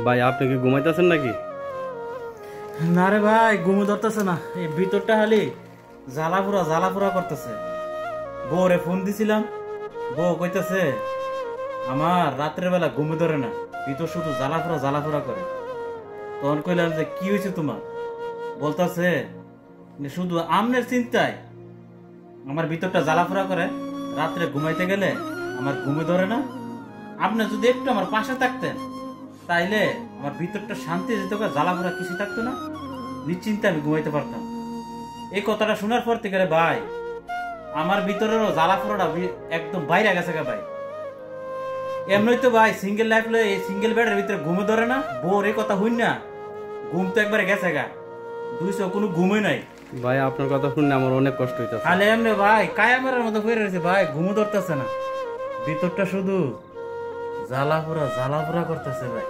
ভাই আপনি কি ঘুমাইতেছেন নাকি? না রে ভাই, ঘুমো ধরতেছে না। এই ভিতরটা খালি জ্বালা পুরা করতেছে। বউরে ফোন দিছিলাম, বউ কইতাছে আমার রাত্রের বেলা ঘুমে ধরে না, ভিতর শুধু জ্বালা পুরা করে। তখন কইলাম যে কি হয়েছে তোমার? বলতাছে শুধু আমনের চিন্তায় আমার ভিতরটা জ্বালা পুরা করে, রাত্রে ঘুমাইতে গেলে আমার ঘুমে ধরে না। আপনি যদি একটু আমার পাশে থাকতেন তাইলে আমার ভিতরটা শান্তি যেত, জ্বালা পোড়া কিছু থাকতো না, নিশ্চিন্তে আমি ঘুমাইতে পারতাম। এই কথাটা শোনার পর থেকে রে ভাই, আমার ভিতরেরও জ্বালা পোড়াটা একদম বাইরে গেছে ভাই। এমনই তো ভাই সিঙ্গেল লাইফ লয়ে এই সিঙ্গেল বেডের ভিতরে ঘুমে ধরে না, বোর এই কথা হইন না, ঘুম তো একবারে গেছে গা, দুইশো কোনো ঘুমই নাই ভাই আপনার কথা শুনে আমার অনেক কষ্ট হইতেছে। খালি এমনি ভাই কায়ামের মতো হয়ে রয়েছে ভাই, ঘুমও ধরতেছে না, ভিতরটা শুধু জ্বালা পোড়া করতেছে ভাই।